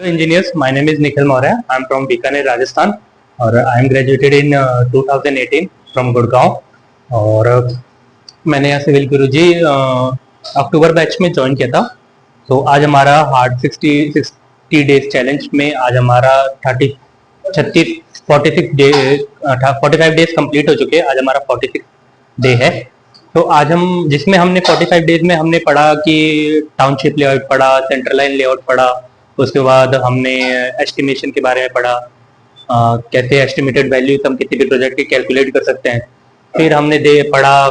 engineers, my name is Nikhil Maurya. I'm from Bikaner, Rajasthan, और I am graduated in 2018 from Gurgaon. और मैंने यहाँ civil गुरुजी अक्टूबर batch में join किया था. तो आज हमारा हार्ड 60 डेज चैलेंज में आज हमारा 45 डेज कंप्लीट हो चुके हैं. आज हमारा 46 डे है. तो आज हम जिसमें हमने 45 डेज में हमने पढ़ा कि टाउनशिप लेआउट पढ़ा, सेंट्रल लाइन लेआउट पढ़ा, उसके बाद हमने एस्टिमेशन के बारे में पढ़ा, कैसे एस्टिमेटेड वैल्यूज हम किसी भी प्रोजेक्ट की कैलकुलेट कर सकते हैं. फिर हमने पढ़ा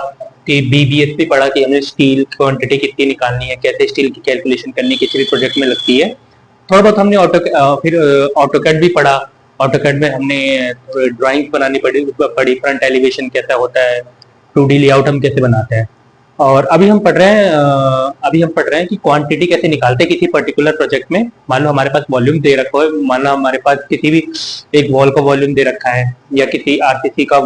कि बीबीएसपी पढ़ा कि हमें स्टील क्वांटिटी कितनी निकालनी है, कैसे स्टील की कैलकुलेशन करनी किसी भी प्रोजेक्ट में लगती है. थोड़ा बहुत हमने फिर ऑटोकैड भी पढ़ा. ऑटोकैड में हमने ड्राइंग बनानी पड़ी, फ्रंट एलिवेशन कैसा होता है, 2D लेआउट हम कैसे बनाते हैं. और अभी हम पढ़ रहे हैं कि क्वांटिटी कैसे निकालते हैं किसी पर्टिकुलर प्रोजेक्ट में. मान लो हमारे पास वॉल्यूम दे रखा है, मान लो हमारे पास किसी भी एक वॉल का वॉल्यूम दे रखा है या किसी आरसीसी का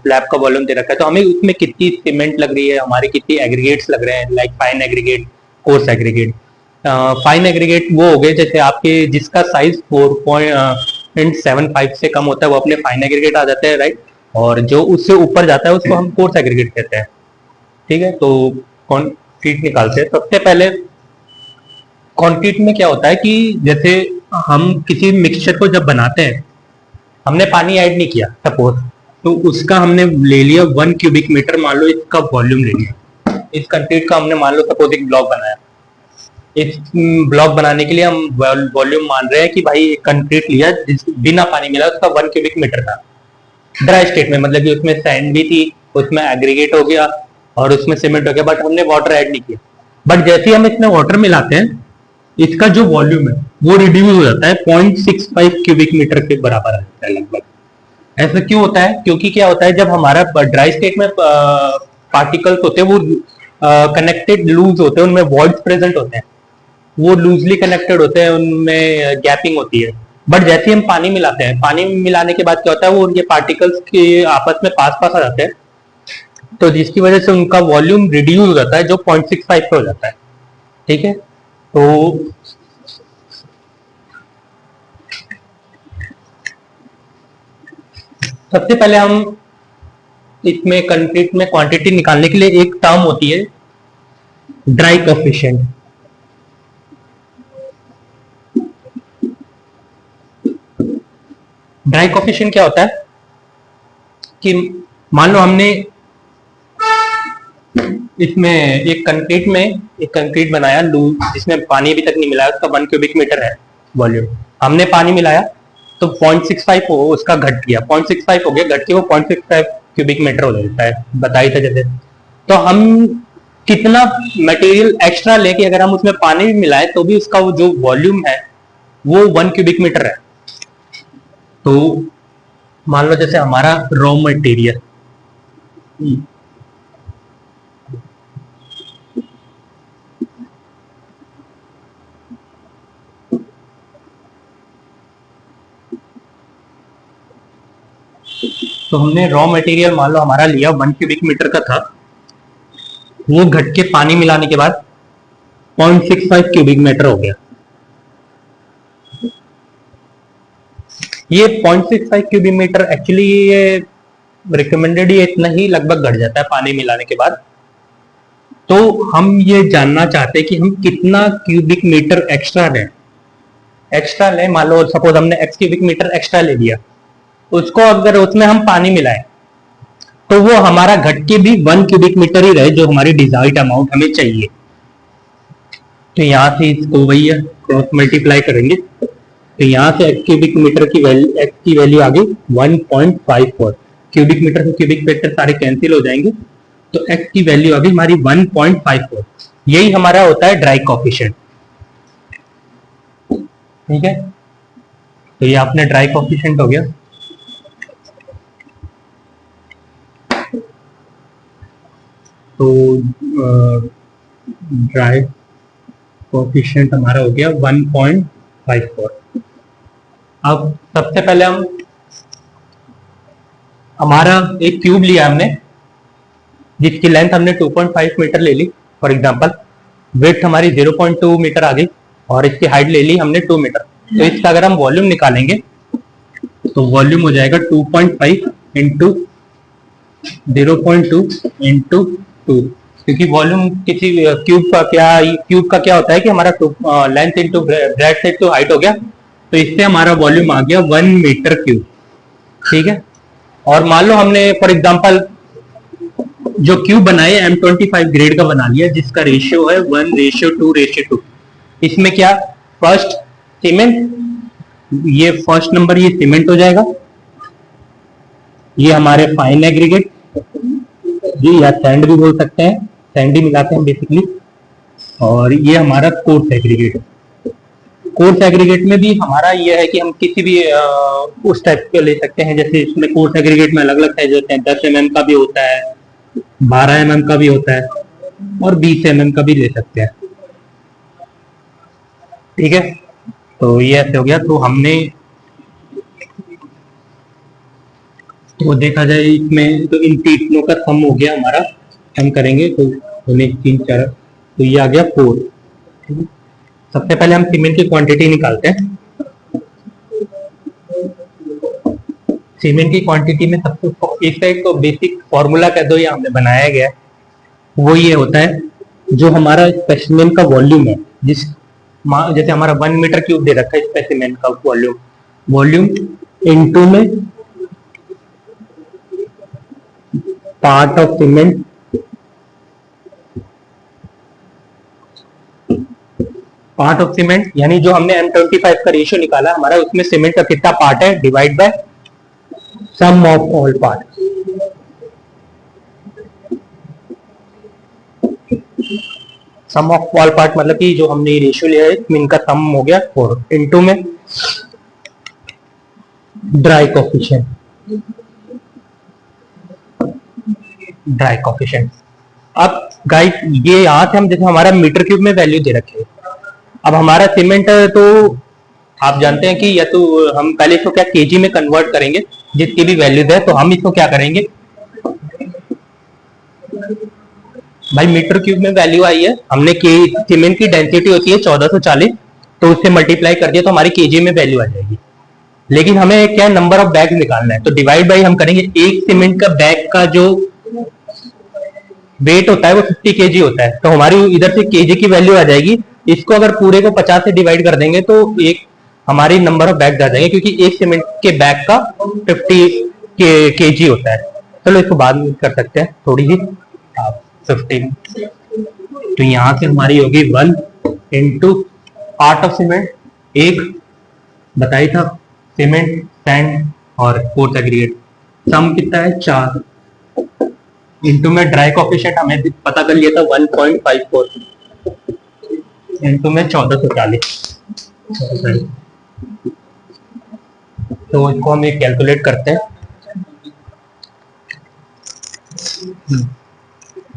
स्लैब का वॉल्यूम दे रखा है. तो हमें उसमें कितनी सीमेंट लग रही है, हमारे कितनी एग्रीगेट्स लग रहे हैं, like fine aggregate, coarse aggregate. Fine aggregate वो हो गए जैसे आपके जिसका साइज 4.75 से कम होता है वो अपने फाइन एग्रीगेट आ जाते हैं, राइट. और जो उससे ऊपर जाता है उसको हम कोर्स एग्रीगेट कहते हैं. ठीक है. तो कंक्रीट निकालते हैं. सबसे पहले कंक्रीट में क्या होता है कि जैसे हम किसी मिक्सचर को जब बनाते हैं, हमने पानी ऐड नहीं किया सपोज, तो उसका हमने ले लिया 1 क्यूबिक मीटर, मान लो इसका वॉल्यूम ले लिया. इस कंक्रीट का हमने मान लो सपोज एक ब्लॉक बनाया. इस ब्लॉक बनाने के लिए हम वॉल्यूम मान रहे हैं कि भाई कंक्रीट लिया बिना पानी मिला, उसका 1 क्यूबिक मीटर था ड्राई स्टेट में, मतलब कि उसमें सैंड भी थी, उसमें एग्रीगेट हो गया और उसमें सीमेंट हो गया, बट हमने वाटर ऐड नहीं किया. बट जैसे ही हम इसमें वाटर मिलाते हैं, इसका जो वॉल्यूम है वो रिड्यूस हो जाता है, 0.65 क्यूबिक मीटर के बराबर आ जाता है लगभग. ऐसा क्यों होता है? क्योंकि क्या होता है, जब हमारा ड्राई स्टेट में पार्टिकल्स होते हैं वो कनेक्टेड लूज होते हैं, उनमें वॉइड्स प्रेजेंट होते हैं, वो लूजली कनेक्टेड होते हैं, उनमें गैपिंग होती है. बट जैसे ही हम पानी मिलाते हैं, पानी मिलाने के बाद क्या होता है, वो उनके पार्टिकल्स के आपस में पास पास आ जाते हैं, तो जिसकी वजह से उनका वॉल्यूम रिड्यूस हो जाता है, जो 0.65 पे हो जाता है. ठीक है. तो सबसे पहले हम इसमें कंक्रीट में क्वांटिटी निकालने के लिए एक टर्म होती है ड्राई कोएफिशिएंट. ड्राई कोएफिशिएंट क्या होता है कि मान लो हमने इसमें एक कंक्रीट बनाया लूज, जिसमें पानी अभी तक नहीं मिलाया, उसका 1 क्यूबिक मीटर है वॉल्यूम. हमने पानी मिलाया तो 0.65 हो, उसका घट गया, 0.65 हो गया, घट के वो 0.65 क्यूबिक मीटर हो जाता है, बताई था जैसे. तो हम कितना मटेरियल एक्स्ट्रा लेके अगर हम उसमें पानी भी मिलाए तो भी उसका वो जो वॉल्यूम है वो 1 क्यूबिक मीटर है. तो मान लो जैसे हमारा रॉ मटेरियल, तो हमने रॉ मटेरियल मान लो हमारा लिया 1 क्यूबिक मीटर का था, वो घट के पानी मिलाने के बाद 0.65 क्यूबिक मीटर हो गया. ये 0.65 क्यूबिक मीटर एक्चुअली ये रिकमेंडेड ही इतना ही लगभग घट जाता है पानी मिलाने के बाद. तो हम ये जानना चाहते हैं कि हम कितना क्यूबिक मीटर एक्स्ट्रा लें. मान लो सपोज हमने x क्यूबिक मीटर एक्स्ट्रा ले लिया, उसको अगर उसमें हम पानी मिलाएं तो वो हमारा घट के भी 1 क्यूबिक मीटर ही रहे, जो हमारी डिजायर्ड अमाउंट हमें चाहिए. तो यहां से इसको वही है क्रॉस मल्टीप्लाई करेंगे, तो यहां से x क्यूबिक मीटर की वैल्यू, x की वैल्यू आ गई 1.54. क्यूबिक मीटर से क्यूबिक मीटर सारे कैंसिल हो जाएंगे, तो x की वैल्यू आ गई हमारी 1.54. यही हमारा होता है ड्राई कोएफिशिएंट. ठीक है. तो ये आपने ड्राई कोएफिशिएंट हो गया. तो ड्राई कोएफिशिएंट हमारा हो गया 1.54. अब सबसे पहले हमारा एक क्यूब लिया हमने, जिसकी लेंथ हमने 2.5 मीटर ले ली फॉर एग्जांपल, विड्थ हमारी 0.2 मीटर आ गई और इसकी हाइट ले ली हमने 2 मीटर. तो इसका अगर हम वॉल्यूम निकालेंगे तो वॉल्यूम हो जाएगा 2.5 इंटू 0.2 इंटू 2, क्योंकि वॉल्यूम किसी क्यूब का क्या होता है कि हमारा length into breadth into height हो गया, तो इससे हमारा वॉल्यूम आ गया 1 मीटर क्यूब। ठीक है, और मान लो हमने फॉर एग्जांपल जो क्यूब बनाए M25 ग्रेड का बना लिया, जिसका रेशियो है 1:2:2। इसमें क्या, फर्स्ट सीमेंट, ये फर्स्ट नंबर ये सीमेंट हो जाएगा, ये हमारे फाइन एग्रीगेट जी या सैंड भी बोल सकते हैं, सैंड ही मिलाते हैं बेसिकली, और ये हमारा कोर्स एग्रीगेट। कोर्स एग्रीगेट में भी हमारा ये है कि हम किसी भी उस टाइप के ले सकते हैं, जैसे इसमें कोर्स एग्रीगेट में अलग अलग साइज होते हैं, 10 mm का भी होता है, 12 mm का भी होता है, और 20 mm का भी ले सकते हैं। ठीक है, तो ये ऐसे हो गया। तो हमने तो देखा जाए इसमें तो इन तीनों का सम हो गया हमारा, हम करेंगे तो 3 4, तो ये आ गया 4। सबसे पहले हम सीमेंट की क्वांटिटी निकालते हैं। सीमेंट की क्वांटिटी में सबसे इसका एक तो बेसिक फॉर्मूला कह दो या हमने बनाया गया है, वो ये होता है जो हमारा स्पेसिमेन का वॉल्यूम है, जैसे हमारा 1 मीटर क्यूब दे रखा है स्पेसिमेन का वॉल्यूम इनटू में part of cement, part of cement यानी जो हमने M25 का रेशियो निकाला हमारा, उसमें सीमेंट का कितना पार्ट है divide by sum of all part. Sum of all part मतलब कि जो हमने रेशियो लिया है इनका सम हो गया 4 इनटू में ड्राई कोफिशिएंट। अब गाइस ये यहां से हम जैसे हमारा मीटर क्यूब में वैल्यू दे रखे हैं, अब हमारा सीमेंट तो आप जानते हैं कि या तो हम पहले इसको क्या केजी में कन्वर्ट करेंगे जिसकी भी वैल्यू है, तो हम इसको क्या करेंगे भाई, मीटर क्यूब में वैल्यू आई है, हमने सीमेंट की डेंसिटी होती है 1440, तो उससे मल्टीप्लाई कर दिया तो हमारी केजी में वैल्यू आ जाएगी। लेकिन हमें क्या नंबर ऑफ बैग निकालना है, तो डिवाइड बाई हम करेंगे एक सीमेंट का बैग का जो वेट होता है वो 50 केजी होता है, तो हमारी इधर से केजी की वैल्यू आ जाएगी। इसको अगर पूरे को 50 से डिवाइड कर देंगे तो एक हमारी नंबर ऑफ बैग आ जाएंगे, क्योंकि एक सीमेंट के बैग का 50 केजी होता है। चलो इसको बाद में कर सकते हैं थोड़ी ही 15, तो यहां से हमारी होगी 1 इंटू पार्ट ऑफ सीमेंट, एक बताई था सीमेंट सैंड और कोर्स एग्रीगेट, सम कितना है 4 इंटू में ड्राई कोफिशिएंट हमें पता कर लिया था 1.54 इंटू में 1440। तो इसको हम एक कैलकुलेट करते हैं,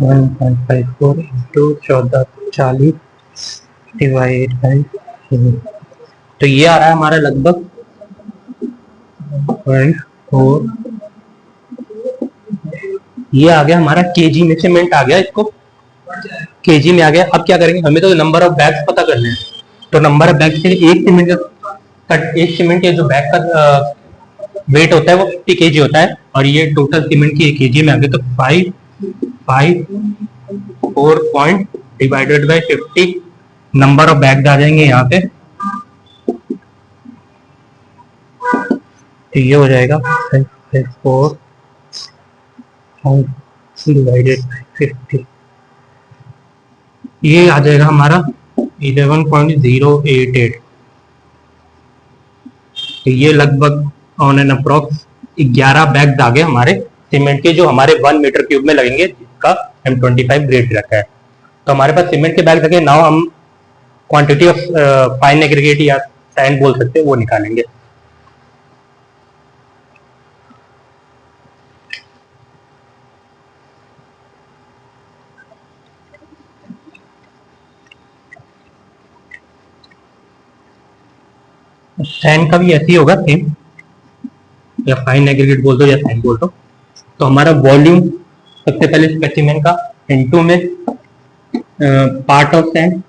1.54 इंटू 1440 डिवाइड बाई, तो ये आ रहा है हमारा लगभग 0.4, ये आ गया हमारा केजी में, सीमेंट आ गया, इसको केजी में आ गया। अब क्या करेंगे, हमें तो नंबर ऑफ बैग्स पता करने हैं, तो नंबर ऑफ बैग्स के लिए एक सीमेंट के जो बैग का वेट होता है वो 50 केजी होता है, और ये टोटल सीमेंट की केजी में आ गया, तो 4 point divided by 50 number of bags आ जाएंगे यहाँ पे, तो ये हो जाएगा 4 डिवाइडेड बाई 50, ये आ जाएगा हमारा 11.088। तो ये लगभग ऑन एन अप्रॉक्स 11 बैग्स आ गए हमारे सीमेंट के, जो हमारे 1 मीटर क्यूब में लगेंगे, जिसका M25 ग्रेड रखा है। तो हमारे पास सीमेंट के बैग लगे, नाउ हम क्वांटिटी ऑफ फाइन एग्रीगेट या सैंड बोल सकते हैं वो निकालेंगे। सैंड का भी ऐसे ही होगा सेम, या फाइन एग्रीगेट बोल दो या सैंड बोल दो। तो हमारा वॉल्यूम सबसे पहले स्पेसिमेन का इनटू में पार्ट ऑफ सैंड,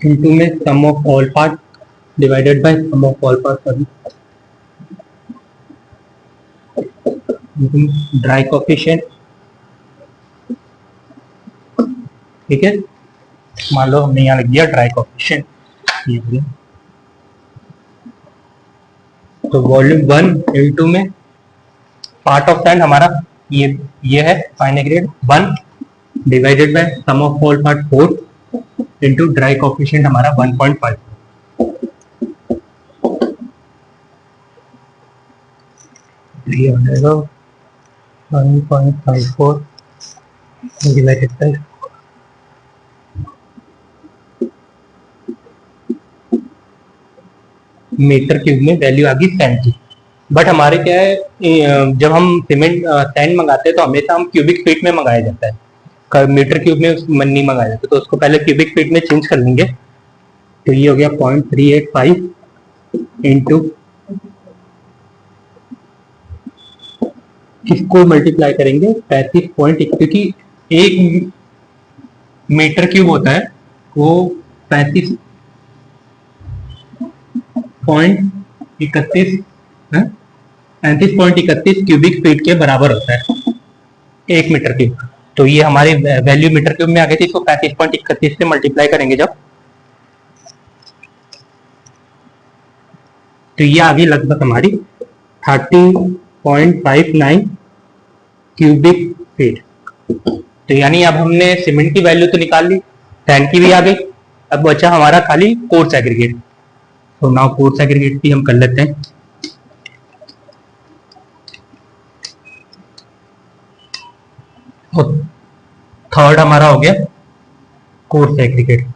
इनटू में sum of all part divided by sum of all part, sorry, dry coefficient. ठीक है, मान लो हमने यहाँ लिख दिया ड्राई कोफिशिएंट, ये हो गया। तो वॉल्यूम 1 इनटू में पार्ट ऑफ सैंड हमारा ये है fine aggregate 1 divided by sum of all part 4 into dry coefficient हमारा 1.5। ये हो जाएगा 1.54 डिवाइडेड बाय मीटर क्यूब में वैल्यू आ गई सैंड की। बट हमारे क्या है, जब हम सीमेंट सैंड मंगाते हैं तो हमेशा हम क्यूबिक फीट में मंगाया जाता है, मीटर क्यूब में नहीं मंगाया जाता, तो उसको पहले क्यूबिक फीट में चेंज कर लेंगे। तो ये हो गया 0.385 इंटू, किसको मल्टीप्लाई करेंगे 35 क्योंकि एक मीटर क्यूब होता है वो 35.31 क्यूबिक फीट के बराबर होता है एक मीटर क्यूब। तो ये हमारी वैल्यू मीटर क्यूब में आ गई थी, इसको 35.31 से मल्टीप्लाई करेंगे जब, तो ये आ गई लगभग हमारी 30.59 क्यूबिक फीट। तो यानी अब हमने सीमेंट की वैल्यू तो निकाल ली, सैंड की भी आ गई, अब बचा हमारा खाली कोर्स एग्रीगेट। तो नाउ कोर्स एग्रीगेट भी हम कर लेते हैं। तो थर्ड हमारा हो गया कोर्स एग्रीगेट।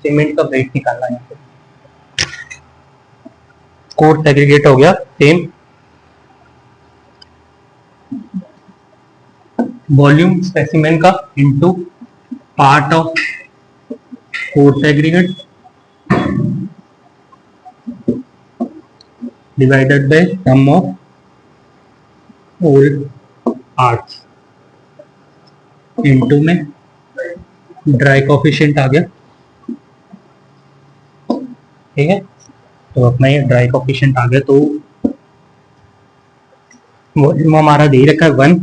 सीमेंट का वेट निकालना है, कोर्स एग्रीगेट हो गया सेम, वॉल्यूम स्पेसिमेन का into part of coarse aggregate divided by sum of all parts into में ड्राई कोफिशिएंट आ गया। ठीक है, तो अपना ये ड्राई कोफिशिएंट आ गया, तो वॉल्यूम हमारा दे रखा है 1,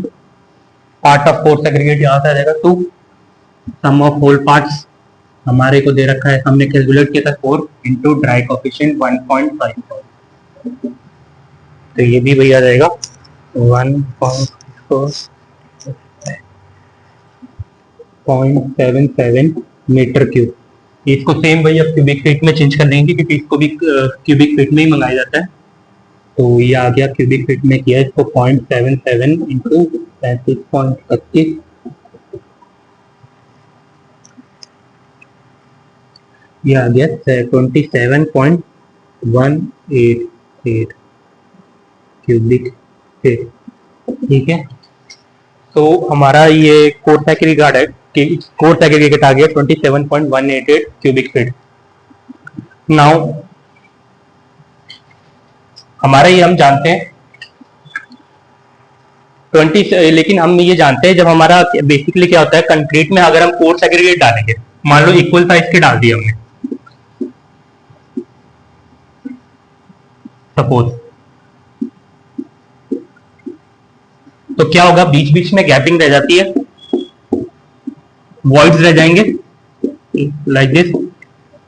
पार्ट ऑफ कोर्स एग्रीगेट यहाँ से आ जाएगा 2, सम ऑफ होल पार्ट्स हमारे को दे रखा है, हमने कैलकुलेट किया था 4 इंटू ड्राई कोफिशिएंट 1.54, तो ये भी वही आ जाएगा 1.77 मीटर क्यूब। इसको सेम वही अब क्यूबिक फीट में चेंज कर लेंगे क्योंकि इसको भी क्यूबिक फीट में ही मंगाया जाता है। तो ये आ गया क्यूबिक फीट में किया इसको 0.77 इंटू 35.31, ये आ गया 27.188 क्यूबिक फीट। ठीक है, तो हमारा ये कोर्स एग्रीगेट है कि कोर्स एग्रीगेट आ गया 27.188 क्यूबिक फीट। नाउ हमारा ये हम जानते हैं 20, लेकिन हम ये जानते हैं जब हमारा बेसिकली क्या होता है कंक्रीट में, अगर हम कोर्स एग्रीगेट डालेंगे, मान लो इक्वल साइज के डाल दिए हमने सपोज, तो क्या होगा बीच बीच में गैपिंग रह जाती है, वॉइड्स रह जाएंगे लाइक दिस।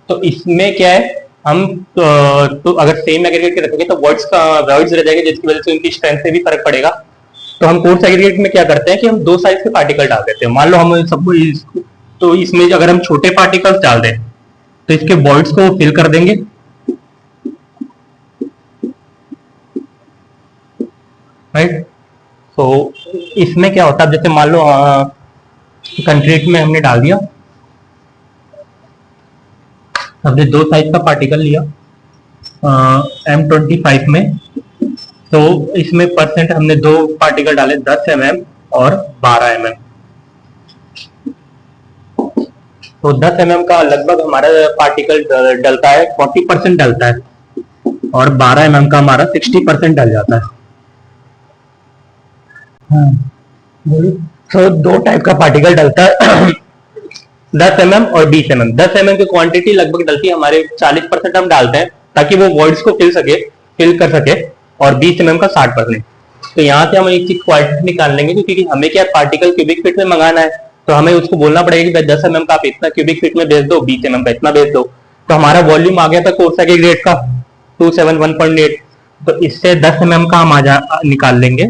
तो इसमें क्या है हम तो अगर सेम एग्रीगेट के रखेंगे तो वॉइड्स रह जाएंगे, जिसकी वजह से उनकी स्ट्रेंथ से भी फर्क पड़ेगा। तो हम कोर्स एग्रीगेट में क्या करते हैं कि हम 2 साइज के पार्टिकल डाल देते हैं। मान लो हम सबको तो इसमें अगर हम छोटे पार्टिकल्स डाल दें तो इसके वॉइड्स को फिल कर देंगे, राइट। तो इसमें क्या होता है, जैसे मान लो कंक्रीट में हमने डाल दिया, हमने 2 साइज का पार्टिकल लिया M25 में, तो इसमें परसेंट हमने 2 पार्टिकल डाले 10 mm और 12 mm। तो 10 mm का लगभग हमारा पार्टिकल डलता है 40% डलता है, और 12 का हमारा 60% डल जाता है। तो दो टाइप का पार्टिकल डलता है 10 और 20 10 की क्वांटिटी लगभग डलती है हमारे 40% हम डालते हैं ताकि वो वर्ड्स को फिल कर सके, और 20 का 60%। तो यहाँ से हम एक चीज क्वांटिटी निकाल लेंगे क्योंकि हमें क्या पार्टिकल क्यूबिक फीट में मंगाना है, तो हमें उसको बोलना पड़ेगा कि 10 का आप इतना क्यूबिक फीट में भेज दो, 20 का इतना भेज दो। तो हमारा वॉल्यूम आ गया था कोर्स एग्रीगेट का 271.8। तो इससे 10 का हम निकाल लेंगे।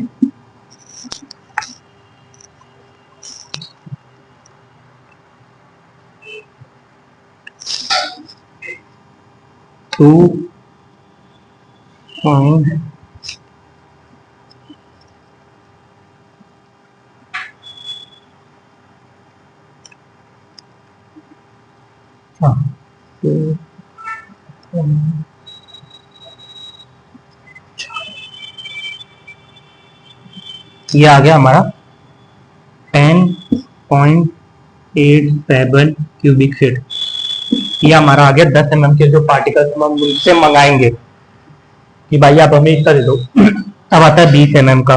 टू ये आ गया हमारा 10.87 क्यूबिक फीट। ये हमारा आ गया 10 के जो पार्टिकल्स हम उनसे मंगाएंगे कि भाई आप हमें इतना दे दो। अब आता है 20 का।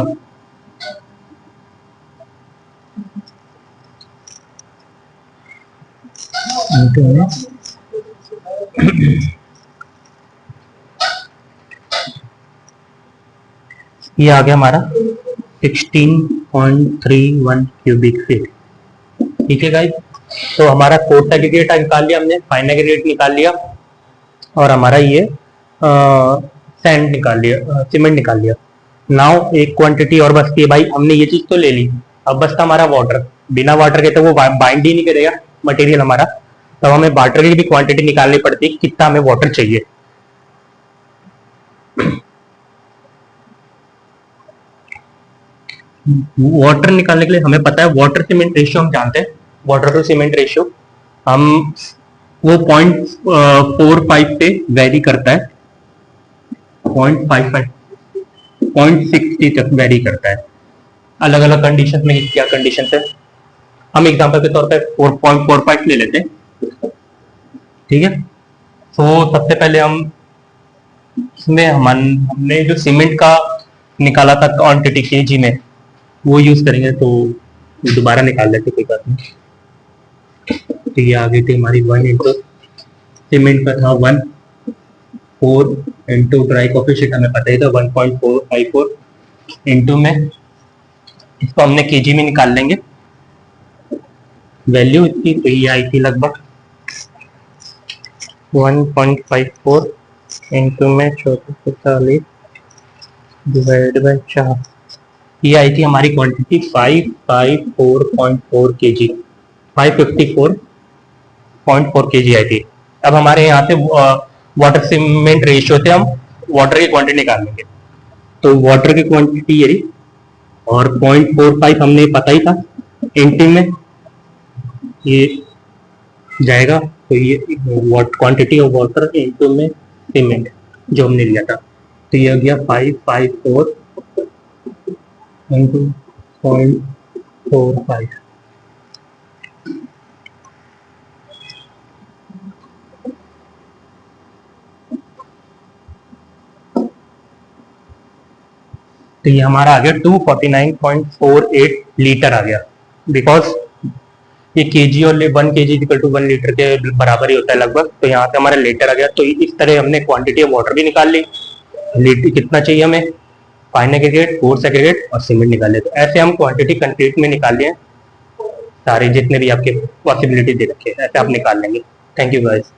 ये आ गया हमारा 16.31 क्यूबिक फीट। ठीक है गाइस, तो हमारा कोर्स एग्रीगेट निकाल लिया हमने, फाइन एग्रीगेट निकाल लिया, और हमारा ये सैंड निकाल लिया, सीमेंट निकाल लिया। नाउ एक क्वांटिटी और बचती है भाई, हमने ये चीज तो ले ली, अब बचता हमारा वाटर। बिना वाटर के तो वो बाइंड ही नहीं करेगा मटेरियल हमारा, तब हमें वाटर की भी क्वांटिटी निकालनी पड़ती है, कितना हमें वाटर चाहिए। वाटर निकालने के लिए हमें पता है वाटर सीमेंट रेशियो, हम जानते हैं वाटर टू सीमेंट रेशियो, हम वो 0.45 पे वेरी करता है, 0.55 0.60 तक वेरी करता है। अलग अलग कंडीशन में क्या कंडीशन है, हम एग्जांपल के तौर पे 4.45 ले लेते हैं। ठीक है, तो सबसे पहले हम इसमें हमने जो सीमेंट का निकाला था क्वांटिटी केजी में, वो यूज करेंगे, तो दोबारा निकाल लेते, कोई बात नहीं। तो ये आ गई थी हमारी 1 इंटू सीमेंट का था 1, 4 इंटू ड्राई कॉफी शीट हमें पता ही था 1.454 इंटू में, इसको हमने केजी में निकाल लेंगे वैल्यू इसकी। तो ये आई थी लगभग 1.54 इंटू में 44 डिवाइड बाय 4, ये आई थी हमारी क्वांटिटी 554.4 केजी, 554.4 केजी आई थी। अब हमारे यहाँ से वाटर सीमेंट रेशियो से हम वाटर की क्वांटिटी निकाल लेंगे। तो वाटर की क्वांटिटी ये रही, और 0.45 हमने पता ही था, इंटू में ये जाएगा, तो ये क्वांटिटी ऑफ वाटर इंटू में सीमेंट जो हमने लिया था, तो ये हो गया 554 इंटू 0.45। तो ये हमारा आ गया 249.48 लीटर आ गया, बिकॉज ये केजी और 1 केजी इक्वल टू 1 लीटर के बराबर ही होता है लगभग। तो यहाँ पे हमारा लीटर आ गया। तो इस तरह हमने क्वांटिटी ऑफ वाटर भी निकाल ली, लीटर कितना चाहिए हमें, फाइन एग्रीगेट, कोर्स एग्रीगेट और सीमेंट निकाल ले। तो ऐसे हम क्वांटिटी कंक्रीट में निकाल लिए, सारे जितने भी आपके पॉसिबिलिटी दे रखे हैं ऐसे आप निकाल लेंगे। Thank you guys.